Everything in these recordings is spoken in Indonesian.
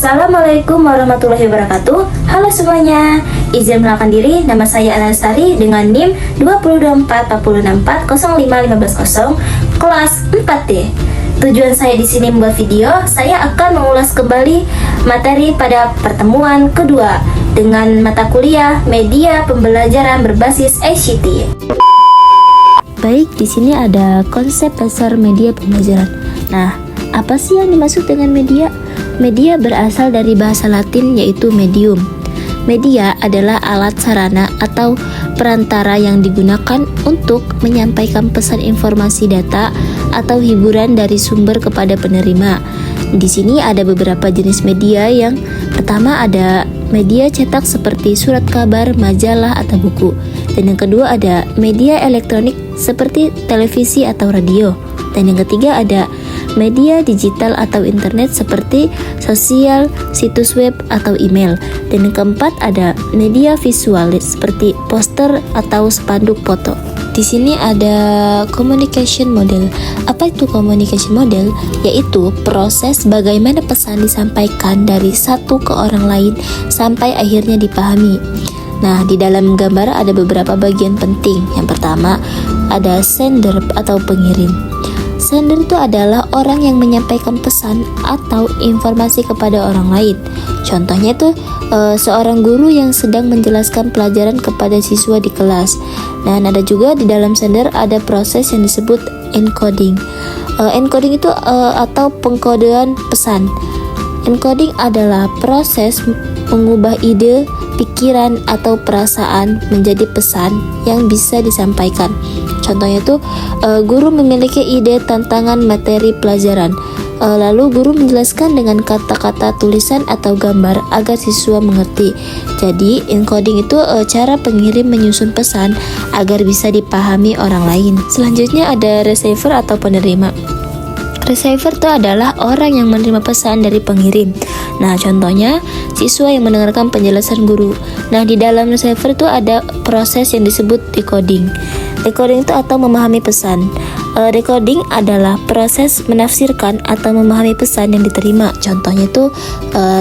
Assalamualaikum warahmatullahi wabarakatuh. Halo semuanya, izin mengenalkan diri. Nama saya Ana Lestari dengan NIM 22446405510 kelas 4D. Tujuan saya di sini membuat video, saya akan mengulas kembali materi pada pertemuan kedua dengan mata kuliah Media Pembelajaran Berbasis ICT. Baik, di sini ada konsep dasar media pembelajaran. Nah, apa sih yang dimaksud dengan media? Media berasal dari bahasa Latin yaitu medium. Media adalah alat sarana atau perantara yang digunakan untuk menyampaikan pesan informasi data atau hiburan dari sumber kepada penerima. Di sini ada beberapa jenis media. Yang pertama ada media cetak seperti surat kabar, majalah, atau buku. Dan yang kedua ada media elektronik seperti televisi atau radio. Dan yang ketiga ada media digital atau internet seperti sosial, situs web, atau email. Dan yang keempat ada media visual seperti poster atau spanduk foto. Di sini ada communication model. Apa itu communication model? Yaitu proses bagaimana pesan disampaikan dari satu ke orang lain sampai akhirnya dipahami. Nah, di dalam gambar ada beberapa bagian penting. Yang pertama ada sender atau pengirim. Sender itu adalah orang yang menyampaikan pesan atau informasi kepada orang lain. Contohnya itu seorang guru yang sedang menjelaskan pelajaran kepada siswa di kelas. Dan ada juga di dalam sender ada proses yang disebut encoding. Encoding itu atau pengkodean pesan. Encoding adalah proses mengubah ide, pikiran, atau perasaan menjadi pesan yang bisa disampaikan. Contohnya itu guru memiliki ide tantangan materi pelajaran. Lalu guru menjelaskan dengan kata-kata tulisan atau gambar agar siswa mengerti. Jadi encoding itu cara pengirim menyusun pesan agar bisa dipahami orang lain. Selanjutnya ada receiver atau penerima. Receiver itu adalah orang yang menerima pesan dari pengirim. Nah, contohnya siswa yang mendengarkan penjelasan guru. Nah, di dalam receiver itu ada proses yang disebut decoding. Decoding itu atau memahami pesan. Decoding adalah proses menafsirkan atau memahami pesan yang diterima. Contohnya itu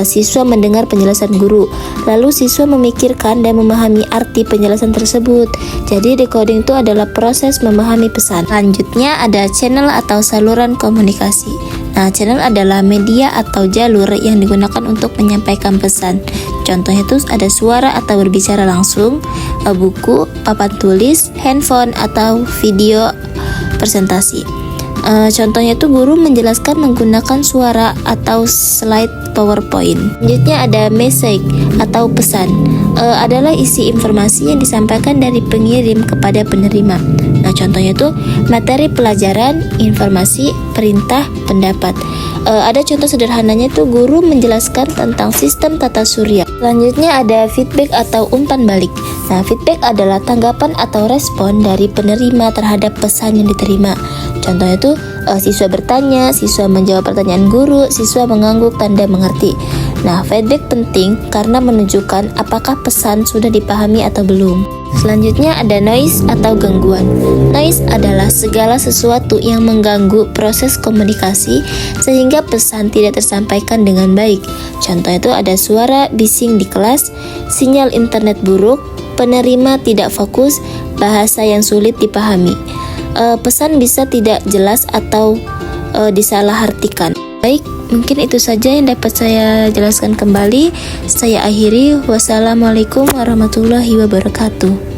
siswa mendengar penjelasan guru, lalu siswa memikirkan dan memahami arti penjelasan tersebut. Jadi decoding itu adalah proses memahami pesan. Selanjutnya ada channel atau saluran komunikasi. Nah, channel adalah media atau jalur yang digunakan untuk menyampaikan pesan. Contohnya itu ada suara atau berbicara langsung, buku, papan tulis, handphone, atau video presentasi. Contohnya itu guru menjelaskan menggunakan suara atau slide PowerPoint. Selanjutnya ada message atau pesan. Adalah isi informasi yang disampaikan dari pengirim kepada penerima. Nah, contohnya itu materi pelajaran, informasi, perintah, pendapat. Ada contoh sederhananya itu guru menjelaskan tentang sistem tata surya. Selanjutnya ada feedback atau umpan balik. Nah, feedback adalah tanggapan atau respon dari penerima terhadap pesan yang diterima. Contohnya itu siswa bertanya, siswa menjawab pertanyaan guru, siswa mengangguk tanda mengerti. Nah, feedback penting karena menunjukkan apakah pesan sudah dipahami atau belum. Selanjutnya ada noise atau gangguan. Noise adalah segala sesuatu yang mengganggu proses komunikasi sehingga pesan tidak tersampaikan dengan baik. Contohnya itu ada suara bising di kelas, sinyal internet buruk, penerima tidak fokus, bahasa yang sulit dipahami. Pesan bisa tidak jelas atau disalahartikan. Baik, mungkin itu saja yang dapat saya jelaskan kembali. Saya akhiri. Wassalamualaikum warahmatullahi wabarakatuh.